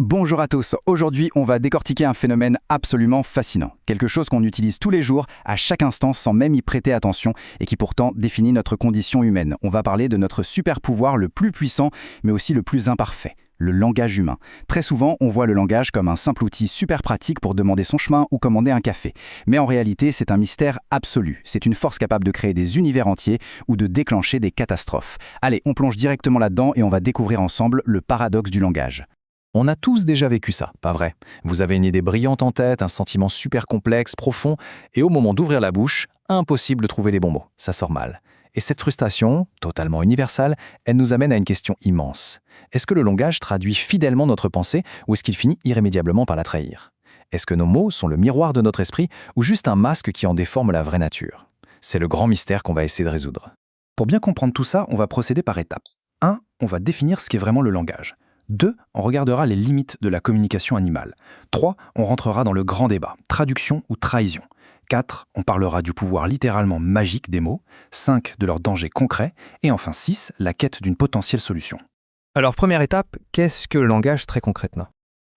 Bonjour à tous, aujourd'hui on va décortiquer un phénomène absolument fascinant. Quelque chose qu'on utilise tous les jours, à chaque instant sans même y prêter attention et qui pourtant définit notre condition humaine. On va parler de notre super pouvoir le plus puissant mais aussi le plus imparfait, le langage humain. Très souvent on voit le langage comme un simple outil super pratique pour demander son chemin ou commander un café. Mais en réalité c'est un mystère absolu. C'est une force capable de créer des univers entiers ou de déclencher des catastrophes. Allez, on plonge directement là-dedans et on va découvrir ensemble le paradoxe du langage. On a tous déjà vécu ça, pas vrai? Vous avez une idée brillante en tête, un sentiment super complexe, profond, et au moment d'ouvrir la bouche, impossible de trouver les bons mots, ça sort mal. Et cette frustration, totalement universelle, elle nous amène à une question immense. Est-ce que le langage traduit fidèlement notre pensée ou est-ce qu'il finit irrémédiablement par la trahir? Est-ce que nos mots sont le miroir de notre esprit ou juste un masque qui en déforme la vraie nature? C'est le grand mystère qu'on va essayer de résoudre. Pour bien comprendre tout ça, on va procéder par étapes. 1. On va définir ce qu'est vraiment le langage. 2. On regardera les limites de la communication animale. 3. On rentrera dans le grand débat, traduction ou trahison. 4. On parlera du pouvoir littéralement magique des mots. 5. De leurs dangers concrets. Et enfin 6. La quête d'une potentielle solution. Alors, première étape, qu'est-ce que le langage très concrètement?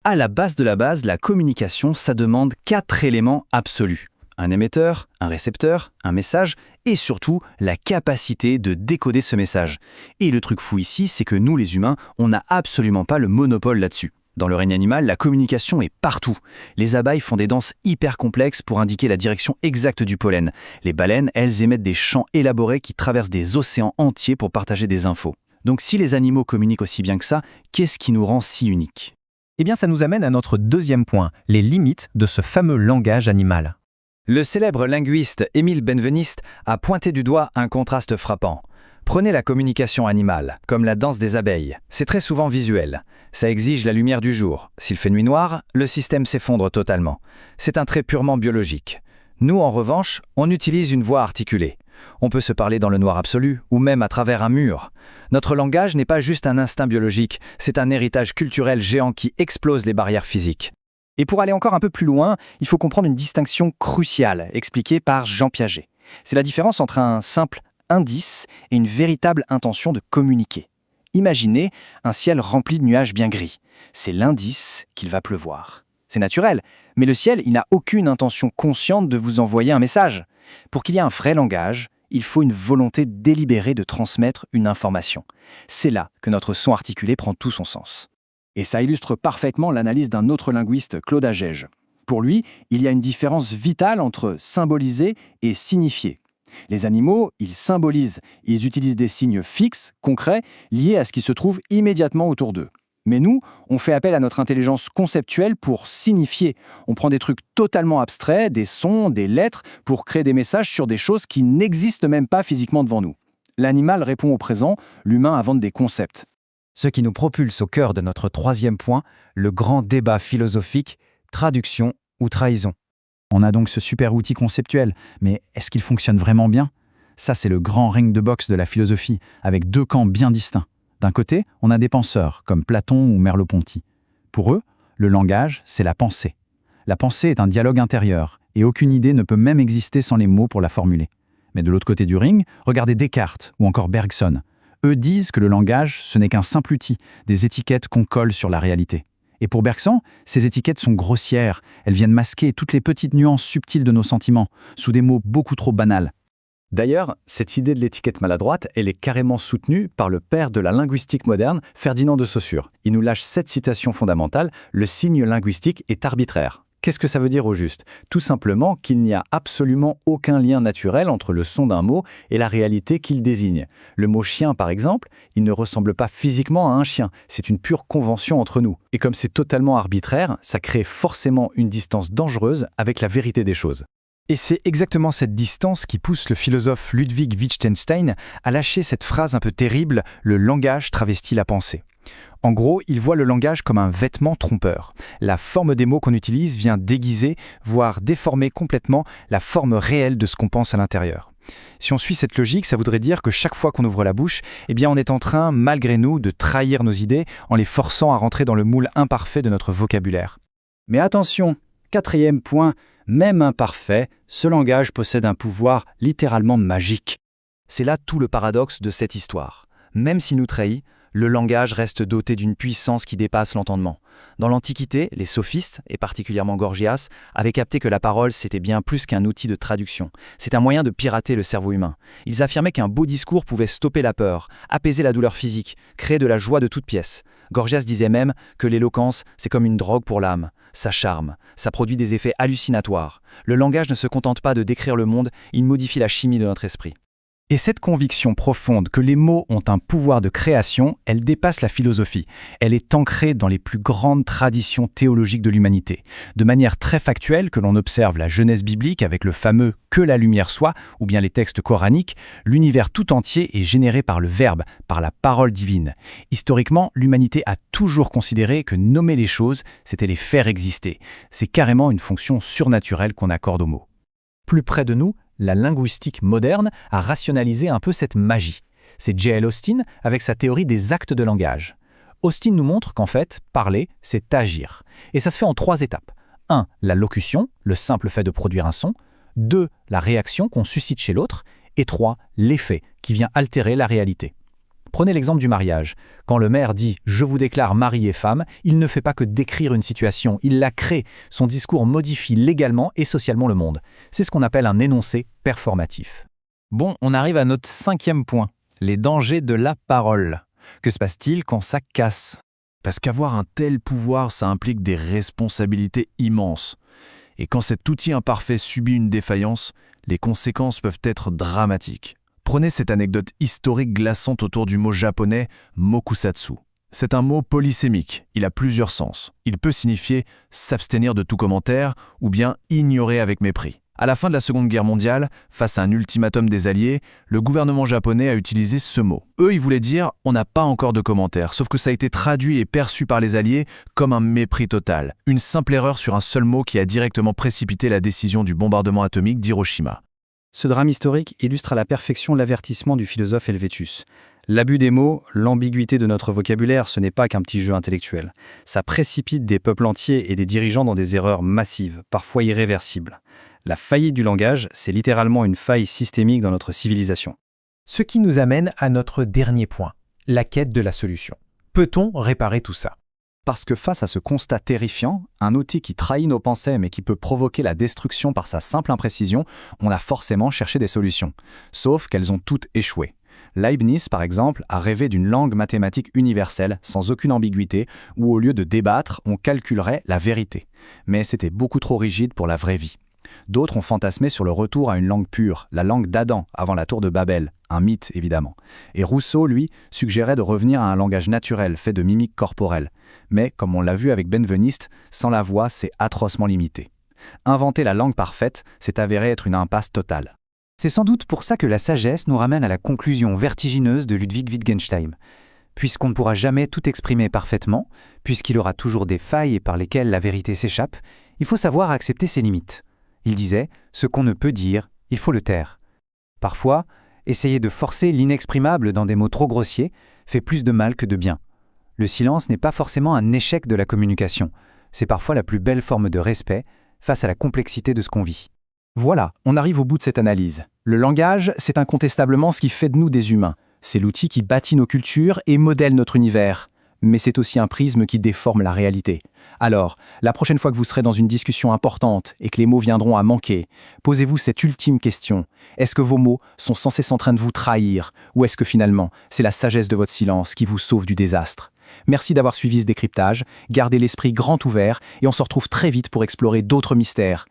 À la base de la base, la communication, ça demande 4 éléments absolus. Un émetteur, un récepteur, un message et surtout la capacité de décoder ce message. Et le truc fou ici, c'est que nous les humains, on n'a absolument pas le monopole là-dessus. Dans le règne animal, la communication est partout. Les abeilles font des danses hyper complexes pour indiquer la direction exacte du pollen. Les baleines, elles émettent des chants élaborés qui traversent des océans entiers pour partager des infos. Donc si les animaux communiquent aussi bien que ça, qu'est-ce qui nous rend si uniques? Eh bien, ça nous amène à notre deuxième point, les limites de ce fameux langage animal. Le célèbre linguiste Émile Benveniste a pointé du doigt un contraste frappant. Prenez la communication animale, comme la danse des abeilles. C'est très souvent visuel. Ça exige la lumière du jour. S'il fait nuit noire, le système s'effondre totalement. C'est un trait purement biologique. Nous, en revanche, on utilise une voix articulée. On peut se parler dans le noir absolu, ou même à travers un mur. Notre langage n'est pas juste un instinct biologique, c'est un héritage culturel géant qui explose les barrières physiques. Et pour aller encore un peu plus loin, il faut comprendre une distinction cruciale expliquée par Jean Piaget. C'est la différence entre un simple indice et une véritable intention de communiquer. Imaginez un ciel rempli de nuages bien gris. C'est l'indice qu'il va pleuvoir. C'est naturel, mais le ciel, il n'a aucune intention consciente de vous envoyer un message. Pour qu'il y ait un vrai langage, il faut une volonté délibérée de transmettre une information. C'est là que notre son articulé prend tout son sens. Et ça illustre parfaitement l'analyse d'un autre linguiste, Claude Agege. Pour lui, il y a une différence vitale entre symboliser et signifier. Les animaux, ils symbolisent, ils utilisent des signes fixes, concrets, liés à ce qui se trouve immédiatement autour d'eux. Mais nous, on fait appel à notre intelligence conceptuelle pour signifier. On prend des trucs totalement abstraits, des sons, des lettres, pour créer des messages sur des choses qui n'existent même pas physiquement devant nous. L'animal répond au présent, l'humain invente des concepts. Ce qui nous propulse au cœur de notre troisième point, le grand débat philosophique, traduction ou trahison. On a donc ce super outil conceptuel, mais est-ce qu'il fonctionne vraiment bien? Ça, c'est le grand ring de boxe de la philosophie, avec deux camps bien distincts. D'un côté, on a des penseurs, comme Platon ou Merleau-Ponty. Pour eux, le langage, c'est la pensée. La pensée est un dialogue intérieur, et aucune idée ne peut même exister sans les mots pour la formuler. Mais de l'autre côté du ring, regardez Descartes ou encore Bergson. Eux disent que le langage, ce n'est qu'un simple outil, des étiquettes qu'on colle sur la réalité. Et pour Bergson, ces étiquettes sont grossières, elles viennent masquer toutes les petites nuances subtiles de nos sentiments, sous des mots beaucoup trop banals. D'ailleurs, cette idée de l'étiquette maladroite, elle est carrément soutenue par le père de la linguistique moderne, Ferdinand de Saussure. Il nous lâche cette citation fondamentale: « Le signe linguistique est arbitraire ». Qu'est-ce que ça veut dire au juste? Tout simplement qu'il n'y a absolument aucun lien naturel entre le son d'un mot et la réalité qu'il désigne. Le mot chien, par exemple, il ne ressemble pas physiquement à un chien, c'est une pure convention entre nous. Et comme c'est totalement arbitraire, ça crée forcément une distance dangereuse avec la vérité des choses. Et c'est exactement cette distance qui pousse le philosophe Ludwig Wittgenstein à lâcher cette phrase un peu terrible « le langage travestit la pensée ». En gros, il voit le langage comme un vêtement trompeur. La forme des mots qu'on utilise vient déguiser, voire déformer complètement la forme réelle de ce qu'on pense à l'intérieur. Si on suit cette logique, ça voudrait dire que chaque fois qu'on ouvre la bouche, eh bien on est en train, malgré nous, de trahir nos idées en les forçant à rentrer dans le moule imparfait de notre vocabulaire. Mais attention, quatrième point, même imparfait, ce langage possède un pouvoir littéralement magique. C'est là tout le paradoxe de cette histoire. Même s'il nous trahit, Le langage reste doté d'une puissance qui dépasse l'entendement. Dans l'Antiquité, les sophistes, et particulièrement Gorgias, avaient capté que la parole, c'était bien plus qu'un outil de traduction. C'est un moyen de pirater le cerveau humain. Ils affirmaient qu'un beau discours pouvait stopper la peur, apaiser la douleur physique, créer de la joie de toutes pièces. Gorgias disait même que l'éloquence, c'est comme une drogue pour l'âme. Ça charme, ça produit des effets hallucinatoires. Le langage ne se contente pas de décrire le monde, il modifie la chimie de notre esprit. Et cette conviction profonde que les mots ont un pouvoir de création, elle dépasse la philosophie. Elle est ancrée dans les plus grandes traditions théologiques de l'humanité. De manière très factuelle, que l'on observe la Genèse biblique avec le fameux « que la lumière soit » ou bien les textes coraniques, l'univers tout entier est généré par le Verbe, par la parole divine. Historiquement, l'humanité a toujours considéré que nommer les choses, c'était les faire exister. C'est carrément une fonction surnaturelle qu'on accorde aux mots. Plus près de nous, la linguistique moderne a rationalisé un peu cette magie. C'est J.L. Austin avec sa théorie des actes de langage. Austin nous montre qu'en fait, parler, c'est agir. Et ça se fait en 3 étapes. 1. La locution, le simple fait de produire un son. 2. La réaction qu'on suscite chez l'autre. Et 3. L'effet, qui vient altérer la réalité. Prenez l'exemple du mariage. Quand le maire dit « je vous déclare mari et femme », il ne fait pas que décrire une situation, il la crée. Son discours modifie légalement et socialement le monde. C'est ce qu'on appelle un énoncé performatif. Bon, on arrive à notre 5e point, les dangers de la parole. Que se passe-t-il quand ça casse? Parce qu'avoir un tel pouvoir, ça implique des responsabilités immenses. Et quand cet outil imparfait subit une défaillance, les conséquences peuvent être dramatiques. Prenez cette anecdote historique glaçante autour du mot japonais mokusatsu. C'est un mot polysémique, il a plusieurs sens. Il peut signifier s'abstenir de tout commentaire ou bien ignorer avec mépris. À la fin de la Seconde Guerre mondiale, face à un ultimatum des Alliés, le gouvernement japonais a utilisé ce mot. Eux, ils voulaient dire « on n'a pas encore de commentaires », sauf que ça a été traduit et perçu par les Alliés comme un mépris total. Une simple erreur sur un seul mot qui a directement précipité la décision du bombardement atomique d'Hiroshima. Ce drame historique illustre à la perfection l'avertissement du philosophe Helvétius. L'abus des mots, l'ambiguïté de notre vocabulaire, ce n'est pas qu'un petit jeu intellectuel. Ça précipite des peuples entiers et des dirigeants dans des erreurs massives, parfois irréversibles. La faillite du langage, c'est littéralement une faille systémique dans notre civilisation. Ce qui nous amène à notre dernier point, la quête de la solution. Peut-on réparer tout ça? Parce que face à ce constat terrifiant, un outil qui trahit nos pensées mais qui peut provoquer la destruction par sa simple imprécision, on a forcément cherché des solutions. Sauf qu'elles ont toutes échoué. Leibniz, par exemple, a rêvé d'une langue mathématique universelle, sans aucune ambiguïté, où au lieu de débattre, on calculerait la vérité. Mais c'était beaucoup trop rigide pour la vraie vie. D'autres ont fantasmé sur le retour à une langue pure, la langue d'Adam, avant la tour de Babel, un mythe évidemment. Et Rousseau, lui, suggérait de revenir à un langage naturel, fait de mimiques corporelles. Mais, comme on l'a vu avec Benveniste, sans la voix, c'est atrocement limité. Inventer la langue parfaite, c'est avéré être une impasse totale. C'est sans doute pour ça que la sagesse nous ramène à la conclusion vertigineuse de Ludwig Wittgenstein. Puisqu'on ne pourra jamais tout exprimer parfaitement, puisqu'il aura toujours des failles par lesquelles la vérité s'échappe, il faut savoir accepter ses limites. Il disait « ce qu'on ne peut dire, il faut le taire ». Parfois, essayer de forcer l'inexprimable dans des mots trop grossiers fait plus de mal que de bien. Le silence n'est pas forcément un échec de la communication, c'est parfois la plus belle forme de respect face à la complexité de ce qu'on vit. Voilà, on arrive au bout de cette analyse. Le langage, c'est incontestablement ce qui fait de nous des humains. C'est l'outil qui bâtit nos cultures et modèle notre univers. Mais c'est aussi un prisme qui déforme la réalité. Alors, la prochaine fois que vous serez dans une discussion importante et que les mots viendront à manquer, posez-vous cette ultime question. Est-ce que vos mots sont sans cesse en train de vous trahir? Ou est-ce que finalement, c'est la sagesse de votre silence qui vous sauve du désastre? Merci d'avoir suivi ce décryptage, gardez l'esprit grand ouvert et on se retrouve très vite pour explorer d'autres mystères.